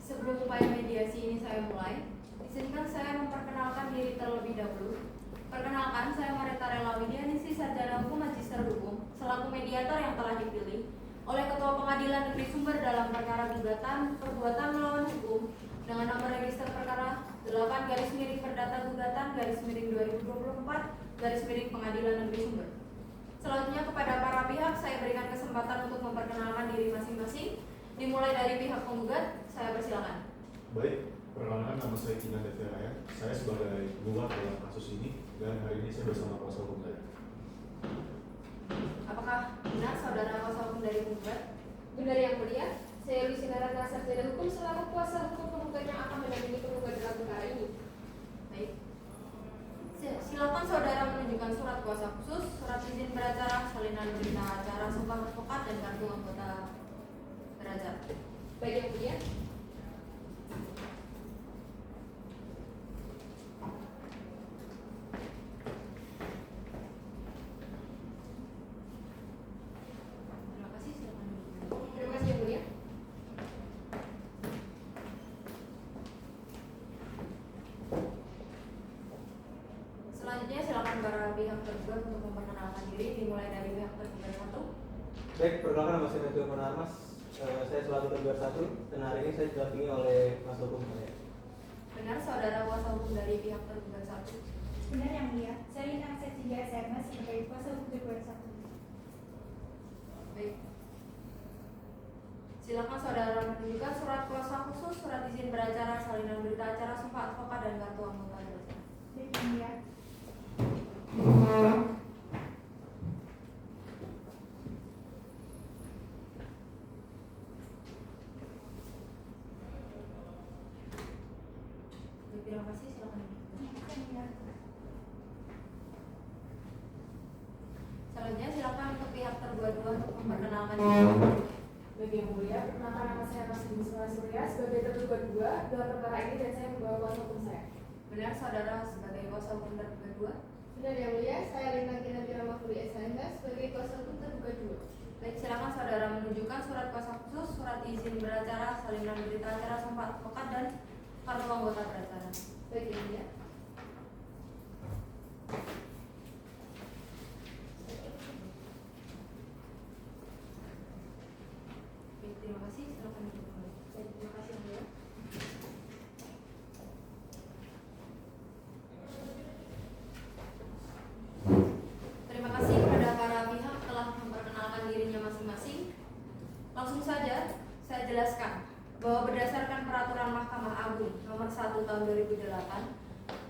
Sebelum upaya mediasi ini saya mulai, izinkan saya memperkenalkan diri terlebih dahulu. Perkenalkan, saya Marita Relawidianisi, sarjana hukum magister hukum, selaku mediator yang telah dipilih oleh Ketua Pengadilan Negeri Sumber dalam perkara gugatan perbuatan melawan hukum dengan nomor register perkara 8/Perdata Gugatan/2024 Pengadilan Negeri Sumber. Selanjutnya kepada para pihak saya berikan kesempatan untuk memperkenalkan diri masing-masing. Dimulai dari pihak penggugat, saya persilakan. Baik, perkenalkan nama saya Kina Deveraya. Saya sebagai penggugat dalam kasus ini dan hari ini saya bersama kuasa hukum saya. Apakah benar saudara kuasa hukum dari penggugat? Benar yang mulia, saya Lucinara Sarjana Hukum selaku kuasa hukum penggugat yang akan mendampingi penggugat dalam perkara ini. Baik. Silakan saudara menunjukkan surat kuasa khusus, surat izin beracara, salinan berita acara, sumpah advokat, dan kartu anggota beracara. Baik yang mulia. Terima kasih, silakan. Terima kasih yang mulia. Selanjutnya silakan para pihak tergugat untuk memperkenalkan diri, dimulai dari pihak tergugat 1. Baik, perkenalkan nama saya Neto Purnarmas. Saya selaku tergugat 1 dan hari ini saya didampingi oleh kuasa hukum saya. Benar saudara kuasa hukum dari pihak tergugat 1. Benar yang mulia, saya Lina Setiga SRM sebagai kuasa hukum tergugat 1. Baik. Silakan saudara menunjukkan surat kuasa khusus, surat izin beracara, salinan berita acara, sumpah advokat, dan kartu anggota beracara. Baik yang mulia. Baik, terima kasih, silakan. Selanjutnya silakan untuk pihak tergugat 2 untuk memperkenalkan diri. Bagi yang mulia, perkenalkan nama saya Masih Bisma Surya sebagai tergugat 2 dalam perkara ini dan saya membawa kuasa hukum saya. Benar saudara sebagai kuasa hukum tergugat 2. Benar yang mulia, saya Lina Kinantira Mahfudi SHMK sebagai kuasa hukum tergugat 2. Baik, silakan saudara menunjukkan surat kuasa khusus, surat izin beracara, salinan berita acara, sumpah advokat, dan kartu anggota beracara. Baik yang mulia. Baik, terima kasih, silakan duduk kembali. Baik, terima kasih yang mulia. Terima kasih kepada para pihak telah memperkenalkan dirinya masing-masing. Langsung saja saya jelaskan bahwa berdasarkan peraturan Mahkamah Agung nomor 1 tahun 2008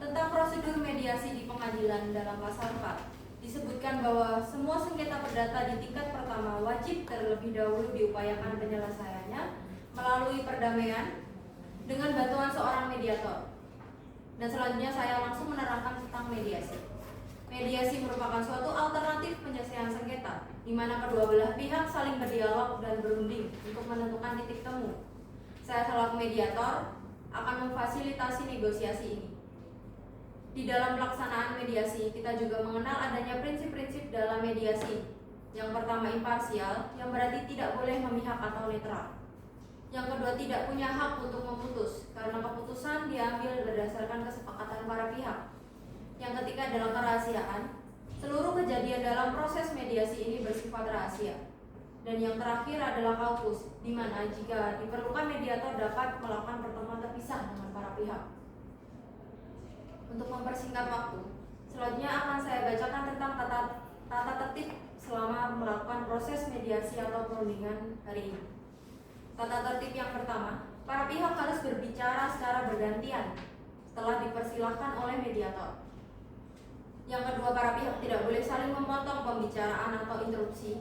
tentang prosedur mediasi di pengadilan dalam pasal 4 disebutkan bahwa semua sengketa perdata di tingkat pertama wajib terlebih dahulu diupayakan penyelesaiannya melalui perdamaian dengan bantuan seorang mediator. Dan selanjutnya saya langsung menerangkan tentang mediasi. Mediasi merupakan suatu alternatif penyelesaian sengketa, di mana kedua belah pihak saling berdialog dan berunding untuk menentukan titik temu. Saya selaku mediator akan memfasilitasi negosiasi ini. Di dalam pelaksanaan mediasi, kita juga mengenal adanya prinsip-prinsip dalam mediasi. Yang pertama imparsial, yang berarti tidak boleh memihak atau netral. Yang kedua tidak punya hak untuk memutus, karena keputusan diambil berdasarkan kesepakatan para pihak. Yang ketiga adalah kerahasiaan. Seluruh kejadian dalam proses mediasi ini bersifat rahasia. Dan yang terakhir adalah kaukus, di mana jika diperlukan mediator dapat melakukan pertemuan terpisah dengan para pihak. Untuk mempersingkat waktu, selanjutnya akan saya bacakan tentang tata tertib selama melakukan proses mediasi atau perundingan hari ini. Tata tertib yang pertama, para pihak harus berbicara secara bergantian setelah dipersilahkan oleh mediator. Yang kedua, para pihak tidak boleh saling memotong pembicaraan atau interupsi.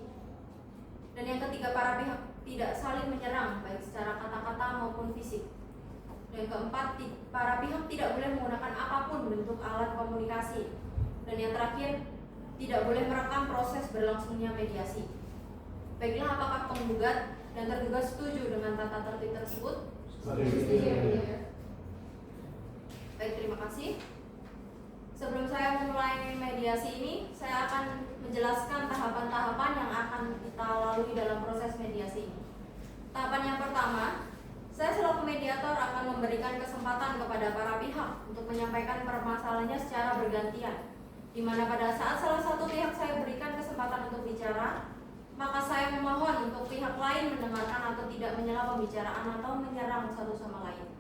Dan yang ketiga, para pihak tidak saling menyerang baik secara kata-kata maupun fisik. Dan yang keempat, para pihak tidak boleh menggunakan apapun bentuk alat komunikasi. Dan yang terakhir, tidak boleh merekam proses berlangsungnya mediasi. Baiklah, apakah penggugat dan tergugat setuju dengan tata tertib tersebut? Setuju yang mulia. Baik, terima kasih. Sebelum saya memulai mediasi ini, saya akan menjelaskan tahapan-tahapan yang akan kita lalui dalam proses mediasi ini. Tahapan yang pertama, saya selaku mediator kesempatan kepada para pihak untuk menyampaikan permasalahannya secara bergantian, di mana pada saat salah satu pihak saya berikan kesempatan untuk bicara, maka saya memohon untuk pihak lain mendengarkan atau tidak menyela pembicaraan atau menyerang satu sama lain.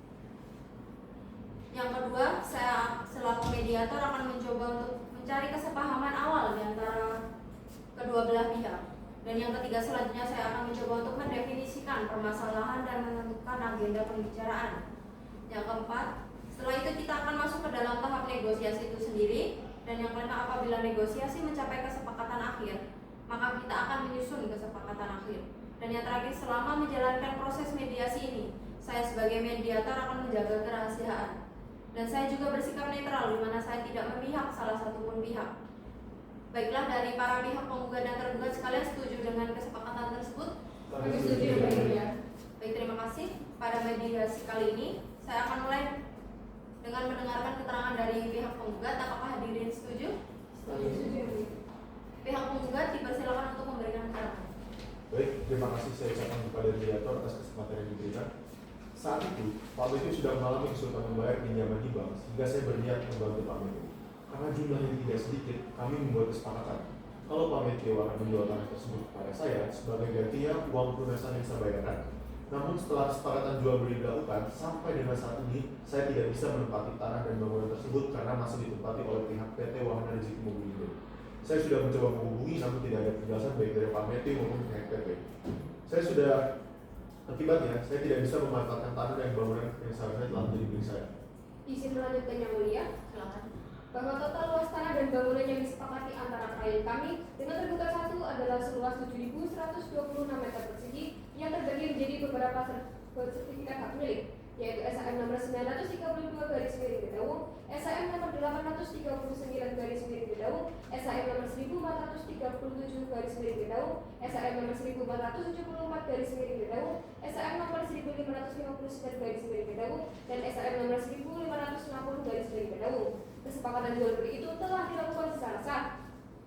Yang kedua, saya selaku mediator akan mencoba untuk mencari kesepahaman awal di antara kedua belah pihak. Dan yang ketiga, selanjutnya saya akan mencoba untuk mendefinisikan permasalahan dan menentukan agenda pembicaraan. Yang keempat, setelah itu kita akan masuk ke dalam tahap negosiasi itu sendiri. Dan yang kelima, apabila negosiasi mencapai kesepakatan akhir, maka kita akan menyusun kesepakatan akhir. Dan yang terakhir, selama menjalankan proses mediasi ini, saya sebagai mediator akan menjaga kerahasiaan. Dan saya juga bersikap netral, di mana saya tidak memihak salah satu pun pihak. Baiklah, dari para pihak penggugat dan tergugat sekalian setuju dengan kesepakatan tersebut? Kami setuju, Yang Mulia. Baik, terima kasih. Pada mediasi kali ini, saya akan mulai dengan mendengarkan keterangan dari pihak penggugat. Apakah hadirin setuju? Setuju. Pihak penggugat dipersilakan untuk memberikan keterangan. Baik, terima kasih saya ucapkan kepada mediator atas kesempatan yang diberikan. Saat itu, Pak Metyu sudah mengalami kesulitan membayar pinjaman di bank, sehingga saya berniat membantu Pak Metyu. Karena jumlahnya tidak sedikit, kami membuat kesepakatan. Kalau Pak Metyu akan menjual tanah tersebut kepada saya, sebagai gantinya uang pelunasan yang saya bayarkan. Namun setelah kesepakatan jual beli dilakukan, sampai dengan saat ini, saya tidak bisa menempati tanah dan bangunan tersebut karena masih ditempati oleh pihak PT Wahana Rezeki Mobilindo. Saya sudah mencoba menghubungi, namun tidak ada penjelasan baik dari Pak Metyu maupun pihak PT. Akibatnya, saya tidak bisa memanfaatkan tanah dan bangunan yang seharusnya telah menjadi milik saya. Izin melanjutkan, Yang Mulia. Silakan. Bahwa total luas tanah dan bangunan yang disepakati antara klien kami dengan tergugat satu adalah seluas 7.126 meter persegi yang terbagi menjadi beberapa sertifikat hak milik, yaitu SHM nomor 932/BDU, SHM nomor 839/BDU, SHM nomor 1437/BDU, SHM nomor 1474/BDU, SHM nomor 1559/BDU, dan SHM nomor 1560/BDU. Kesepakatan jual beli itu telah dilakukan secara sah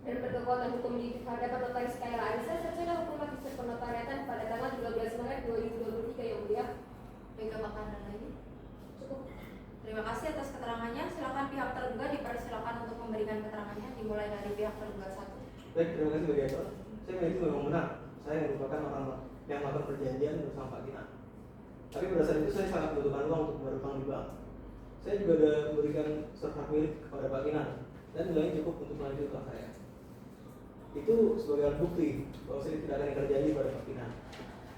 dan berkekuatan hukum di hadapan Notaris Kaila Arisa Sarjana Hukum Magister Penotariatan pada tanggal 13 Maret 2023, Yang Mulia. Baik, apakah ada lagi? Cukup. Terima kasih atas keterangannya. Silakan pihak tergugat dipersilakan untuk memberikan keterangannya, dimulai dari pihak tergugat satu. Baik, terima kasih mediator. Saya itu memang benar. Saya merupakan orang yang melakukan perjanjian bersama Pak Gina. Tapi pada saat itu saya sangat membutuhkan uang untuk membayar utang di bank. Saya juga sudah memberikan surat hak milik kepada Pak Gina dan nilainya cukup untuk melanjutkan utang saya. Itu sebagai alat bukti bahwa saya tidak akan ingkar janji pada Pak Gina.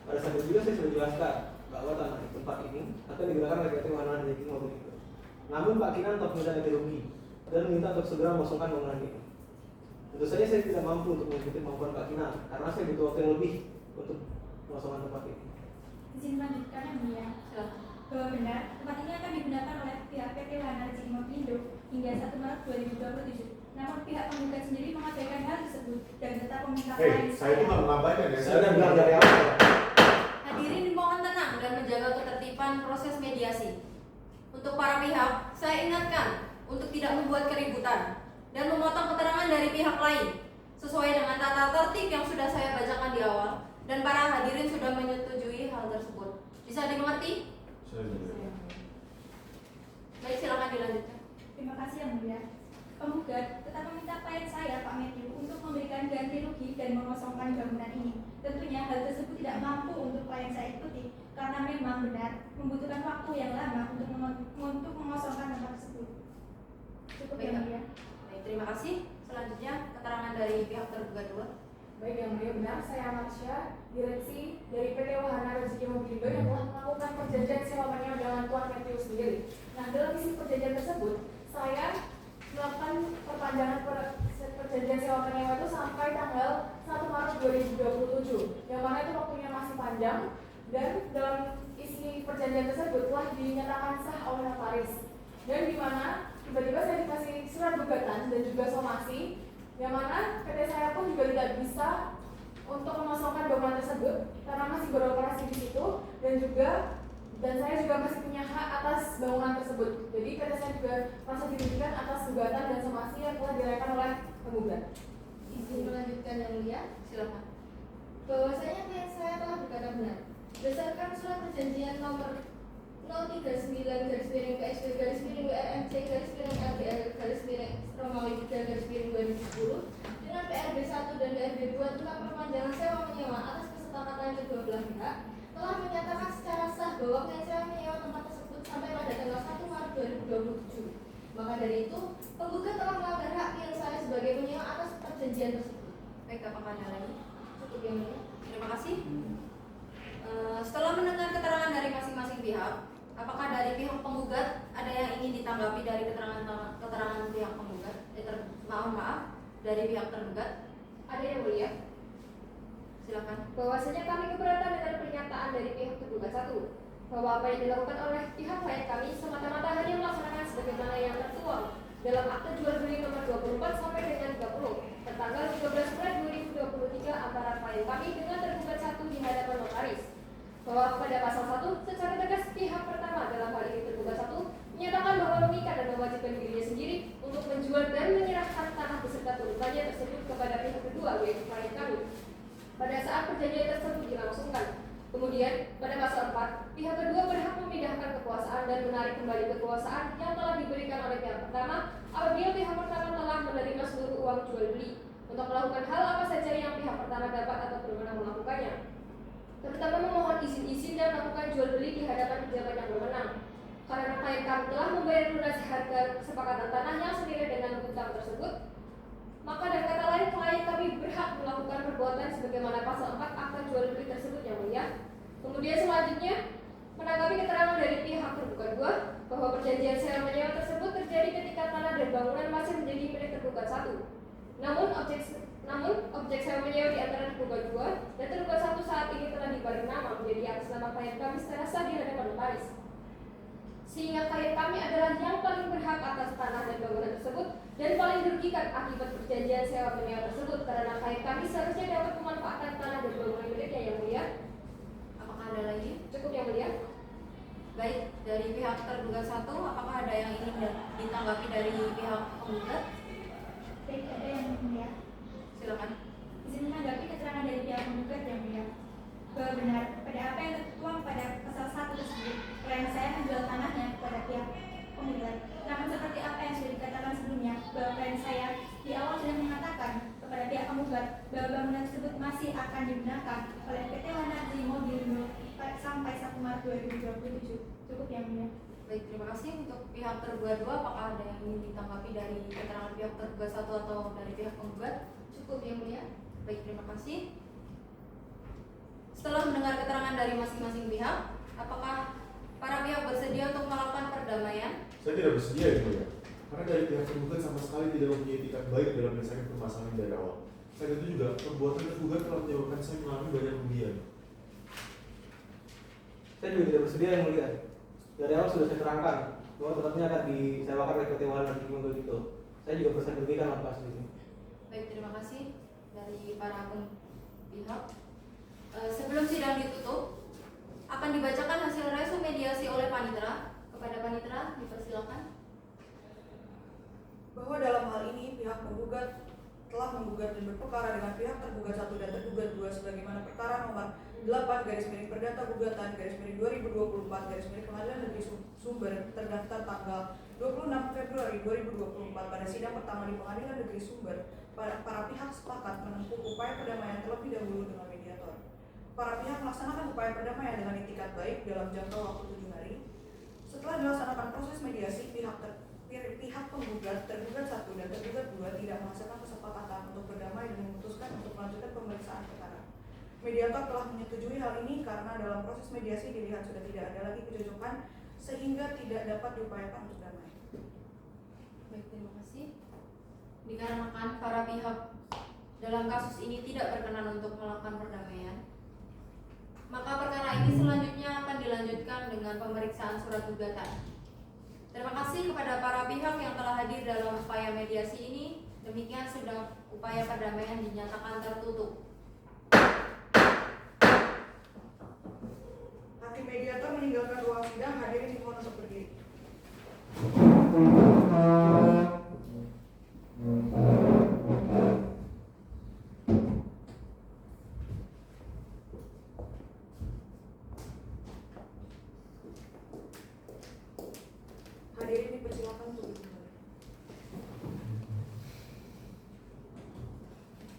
Pada saat itu juga saya sudah jelaskan bahwa tanah di tempat ini akan digunakan oleh PT Wahana Rezeki Mobilindo. Namun Pak Gina tetap meminta ganti rugi dan meminta untuk segera mengosongkan bangunan ini. Tentu saja saya tidak mampu untuk mengikuti kemampuan Pak Gina karena saya butuh waktu yang lebih untuk mengosongkan tempat ini. Izin melanjutkan, Yang Mulia. Silakan. Bahwa benar, tempat ini akan digunakan oleh pihak PT Wahana Rezeki Mobilindo hingga 1 Maret 2027. Namun pihak penggugat sendiri mengabaikan hal tersebut dan tetap meminta klien Saya itu nggak mengabaikan ya. Saya sudah bilang dari awal. Hadirin dimohon tenang dan menjaga ketertiban proses mediasi. Untuk para pihak, saya ingatkan untuk tidak membuat keributan dan memotong keterangan dari pihak lain sesuai dengan tata tertib yang sudah saya bacakan di awal, dan para hadirin sudah menyetujui hal tersebut. Bisa dimengerti? Baik, silakan dilanjutkan. Terima kasih, Yang Mulia. Penggugat tetap meminta klien saya, Pak Metyu, untuk memberikan ganti rugi dan mengosongkan bangunan ini. Tentunya hal tersebut tidak mampu untuk klien saya ikuti karena memang benar membutuhkan waktu yang lama untuk mengosongkan tempat tersebut. Cukup, Yang Mulia. Baik, terima kasih. Selanjutnya keterangan dari pihak tergugat 2. Baik, Yang Mulia, benar. Saya Amarsya, direksi dari PT Wahana Rezeki Mobilindo yang telah melakukan perjanjian sewa menyewa dengan Tuan Metyu sendiri. Nah, dalam isi perjanjian tersebut, saya melakukan perpanjangan perjanjian sewa menyewa itu sampai tanggal 1 Maret 2027, yang mana itu waktunya masih panjang, dan dalam isi perjanjian tersebut telah dinyatakan sah oleh notaris, dan di mana tiba-tiba saya dikasih surat gugatan dan juga somasi, yang mana PT saya pun juga tidak bisa untuk mengosongkan bangunan tersebut karena masih beroperasi di situ, dan saya juga masih punya hak atas bangunan tersebut. Jadi PT saya juga merasa dirugikan atas gugatan dan somasi yang telah diraikan oleh penggugat. Izin melanjutkan, Yang Mulia. Silakan. Bahwasanya klien saya telah berkata benar. Berdasarkan surat perjanjian nomor 039/PSB-WRMC/LDR/Romawi 3/2010 dengan PRB 1 dan PRB 2 tentang perpanjangan sewa menyewa atas kesepakatan kedua belah pihak telah menyatakan secara sah bahwa klien sewa menyewa tempat tersebut sampai pada tanggal 1 Maret 2027. Maka dari itu, penggugat telah melanggar hak klien saya sebagai penyewa atas perjanjian tersebut. Baik, apakah ada lagi? Cukup yang mulia. Terima kasih. Setelah mendengar keterangan dari masing-masing pihak, apakah dari pihak penggugat ada yang ingin ditanggapi dari keterangan pihak penggugat? Maaf, dari pihak tergugat. Ada yang mulia. Silakan. Bahwasanya kami keberatan dengan pernyataan dari pihak tergugat 1 bahwa apa yang dilakukan oleh pihak klien kami semata-mata hanya melaksanakan sebagaimana yang tertuang dalam akte jual beli nomor 24 sampai dengan 30 tertanggal 13 Maret 2023 antara klien kami dengan tergugat 1 di hadapan notaris. Bahwa pada pasal 1 secara tegas pihak pertama dalam hal ini tergugat 1 menyatakan bahwa mengikat dan mewajibkan dirinya sendiri untuk menjual dan menyerahkan tanah beserta turutannya tersebut kepada pihak kedua yaitu klien kami pada saat perjanjian tersebut dilangsungkan. Kemudian, pada pasal 4, pihak kedua berhak memindahkan kekuasaan dan menarik kembali kekuasaan yang telah diberikan oleh pihak pertama apabila pihak pertama telah menerima seluruh uang jual beli untuk melakukan hal apa saja yang pihak pertama dapat atau berwenang melakukannya, terutama memohon izin dan melakukan jual beli di hadapan pejabat yang berwenang. Karena klien kami telah membayar lunas harga kesepakatan tanah yang senilai dengan hutang tersebut, maka dengan kata lain klien kami berhak melakukan perbuatan sebagaimana pasal 4 akta jual beli tersebut yang mulia. Kemudian selanjutnya menanggapi keterangan dari pihak tergugat 2 bahwa perjanjian sewa menyewa tersebut terjadi ketika tanah dan bangunan masih menjadi milik tergugat 1. Namun objek sewa menyewa di antara tergugat 2 dan tergugat 1 saat ini telah dibalik nama menjadi atas nama klien kami secara sah di hadapan notaris. Sehingga klien kami adalah yang paling berhak atas tanah dan bangunan tersebut dan paling dirugikan akibat perjanjian sewa menyewa tersebut karena klien kami seharusnya dapat memanfaatkan tanah dan bangunan miliknya yang mulia. Apakah ada lagi? Cukup yang mulia. Baik, dari pihak tergugat 1, apakah ada yang ingin ditanggapi dari pihak penggugat? Baik, ada yang mulia. Silakan. Izin menanggapi keterangan dari pihak penggugat yang mulia. Bahwa benar pada apa yang tertuang pada pasal 1 tersebut, klien saya menjual tanahnya kepada pihak penggugat. Namun seperti apa yang sudah dikatakan sebelumnya, bahwa klien saya di awal sudah mengatakan kepada pihak penggugat bahwa bangunan tersebut masih akan digunakan oleh PT Wanardi Mobilindo sampai 1 Maret 2027. Cukup yang mulia. Baik, terima kasih. Untuk pihak tergugat 2, apakah ada yang ingin ditanggapi dari keterangan pihak tergugat 1 atau dari pihak penggugat? Cukup yang mulia. Baik, terima kasih. Setelah mendengar keterangan dari masing-masing pihak, apakah para pihak bersedia untuk melakukan perdamaian? Saya tidak bersedia itu ya, karena dari pihak tergugat sama sekali tidak mempunyai etikat baik dalam menyelesaikan permasalahan dari awal. Selain itu juga, perbuatan tergugat telah menyebabkan saya mengalami banyak kerugian. Saya juga tidak bersedia yang mulia. Dari awal sudah saya terangkan bahwa tempatnya akan disewakan oleh PT Wanardi Mobilindo. Saya juga bersedia berberikan lepas di sini. Baik, terima kasih dari para pihak. Sebelum sidang ditutup, akan dibacakan hasil resu mediasi oleh panitera. Kepada panitera, dipersilakan. Bahwa dalam hal ini pihak penggugat telah menggugat dan berperkara dengan pihak tergugat 1 dan tergugat 2 sebagaimana perkara nomor 8/Perdata Gugatan /2024 Pengadilan Negeri Sumber terdaftar tanggal 26 Februari 2024 pada sidang pertama di Pengadilan Negeri Sumber. Para pihak sepakat menempuh upaya perdamaian terlebih dahulu dengan mediator. Para pihak melaksanakan upaya perdamaian dengan itikat baik dalam jangka waktu 7 hari. Setelah dilaksanakan proses mediasi, pihak penggugat, tergugat 1 dan tergugat 2 tidak menghasilkan kesepakatan untuk berdamai dan memutuskan untuk melanjutkan pemeriksaan perkara. Mediator telah menyetujui hal ini karena dalam proses mediasi dilihat sudah tidak ada lagi kecocokan sehingga tidak dapat diupayakan untuk damai. Baik, terima kasih. Dikarenakan para pihak dalam kasus ini tidak berkenan untuk melakukan perdamaian, maka perkara ini selanjutnya akan dilanjutkan dengan pemeriksaan surat gugatan. Terima kasih kepada para pihak yang telah hadir dalam upaya mediasi ini. Demikian sidang upaya perdamaian dinyatakan tertutup. Hakim mediator meninggalkan ruang sidang, hadirin dimohon untuk berdiri.